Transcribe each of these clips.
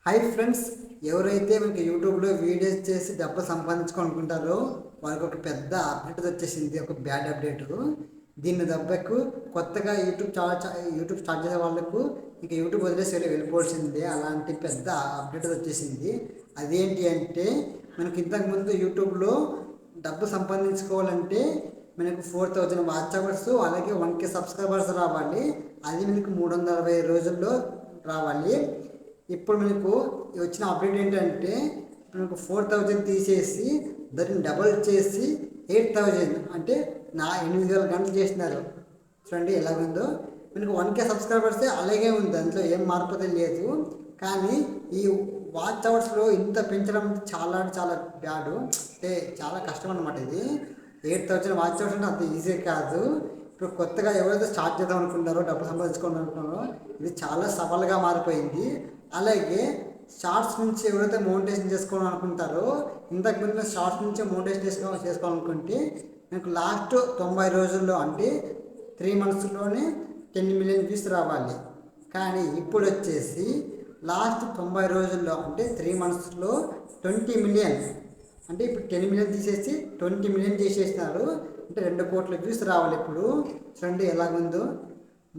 Hi friends, ఎవరైతే మనకి యూట్యూబ్లో వీడియోస్ చేసి డబ్బులు సంపాదించుకోవాలనుకుంటారో వాళ్ళకి ఒక పెద్ద అప్డేట్ వచ్చేసింది. ఒక బ్యాడ్ అప్డేట్. దీన్ని దెబ్బకు కొత్తగా యూట్యూబ్ స్టార్ట్ చేసే వాళ్ళకు ఇంకా యూట్యూబ్ వదిలేసి వెళ్ళిపోవాల్సిందే. అలాంటి పెద్ద అప్డేట్ వచ్చేసింది. అదేంటి అంటే మనకి ఇంతకుముందు యూట్యూబ్లో డబ్బు సంపాదించుకోవాలంటే మనకు 4000 వాచ్ అవర్స్ అలాగే 1K సబ్స్క్రైబర్స్ రావాలి. అది మనకు 360 రోజుల్లో రావాలి. ఇప్పుడు మనకు వచ్చిన అప్డేట్ ఏంటంటే మనకు 4000 తీసేసి దాన్ని డబల్ చేసి 8000 అంటే 8000 గంటలు చేసినారు. చూడండి ఎలాగుందో. మనకు 1K సబ్స్క్రైబర్సే అలాగే ఉంది, దాంట్లో ఏం మార్పు లేదు. కానీ ఈ వాచ్ అవర్స్లో ఇంత పెంచడం చాలా బ్యాడ్, అంటే చాలా కష్టం అన్నమాట. ఇది 8000 వాచ్ అవర్స్ అంటే అంత ఈజీ కాదు. ఇప్పుడు కొత్తగా ఎవరైతే స్టార్ట్ చేద్దాం అనుకుంటారో, డబ్బు సంపాదించుకోవాలనుకుంటారో ఇది చాలా సవాలుగా మారిపోయింది. అలాగే షార్ట్స్ నుంచి ఎవరైతే మోనిటైజేషన్ చేసుకోవాలనుకుంటారో, ఇంతకుముందు షార్ట్స్ నుంచి మోనిటైజేషన్ చేసుకోవాలనుకుంటే మీకు లాస్ట్ 90 రోజుల్లో అంటే 3 monthsలోనే 10 million వ్యూస్ రావాలి. కానీ ఇప్పుడు వచ్చేసి లాస్ట్ 90 రోజుల్లో అంటే 3 monthsలో 20 million, అంటే ఇప్పుడు 10 million తీసేసి 20 million చేసేసినారు. అంటే 2 కోట్ల వ్యూస్ రావాలి. ఇప్పుడు చూడండి ఎలాగుందో.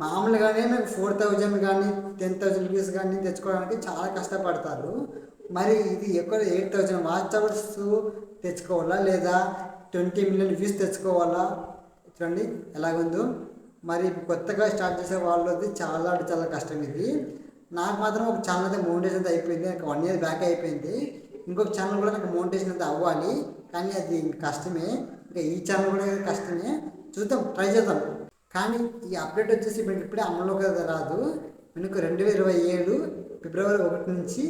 మామూలుగానే నాకు 4000 కానీ 10,000 వ్యూస్ కానీ తెచ్చుకోవడానికి చాలా కష్టపడతారు. మరి ఇది ఎక్కడ 8000 వాచ్ అవర్స్ తెచ్చుకోవాలా లేదా 20 million వ్యూస్ తెచ్చుకోవాలా? చూడండి ఎలాగుందో. మరి కొత్తగా స్టార్ట్ చేసే వాళ్ళది చాలా కష్టం ఇది. నాకు మాత్రం ఒక ఛానల్ అయితే మోనిటైజేషన్ అయితే అయిపోయింది. నాకు 1 year బ్యాక్ అయిపోయింది. ఇంకొక ఛానల్ కూడా నాకు మోనిటైజేషన్ అయితే అవ్వాలి, కానీ అది కష్టమే. ఇంకా ఈ ఛానల్ కూడా కష్టమే. చూద్దాం, ట్రై చేద్దాం. కానీ ఈ అప్డేట్ వచ్చేసి ఇప్పుడే అమల్లోకి రాదు. మనకు 2027 ఫిబ్రవరి 1 నుంచి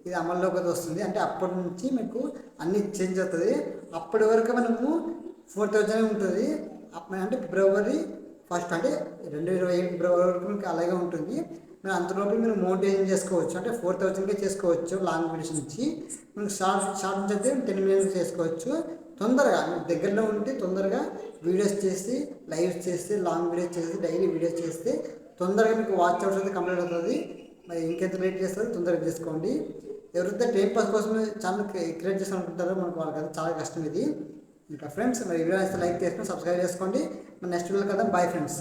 ఇది అమల్లోకి వస్తుంది. అంటే అప్పటి నుంచి మీకు అన్నీ చేంజ్ అవుతుంది. అప్పటి వరకు మనము 4000 ఉంటుంది. అంటే ఫిబ్రవరి 1 అంటే 2027 ఫిబ్రవరి వరకు మీకు అలాగే ఉంటుంది. మీరు అంతలోపు మీరు మోనిటైజేషన్ చేసుకోవచ్చు. అంటే 4000కే చేసుకోవచ్చు లాంగ్ వీడియోస్ నుంచి. మనకు షార్ట్ నుంచి అయితే 10 million చేసుకోవచ్చు. తొందరగా మీకు దగ్గరలో ఉంటే తొందరగా వీడియోస్ చేసి, లైవ్స్ చేస్తే, లాంగ్ వీడియోస్ చేసి, డైలీ వీడియోస్ చేస్తే తొందరగా మీకు వాచ్ అవర్స్ అయితే కంప్లీట్ అవుతుంది. మరి ఇంకెంత లేట్ చేస్తారో తొందరగా చేసుకోండి. ఎవరైతే టైం పాస్ కోసం ఛానల్ క్రియేట్ చేయాలనుకుంటారో మనకు వాళ్ళకి అది చాలా కష్టం ఇది. ఇంకా ఫ్రెండ్స్, మరి వీడియో అయితే లైక్ చేసుకొని సబ్స్క్రైబ్ చేసుకోండి. మన నెక్స్ట్ వీడియో కదా. Bye friends.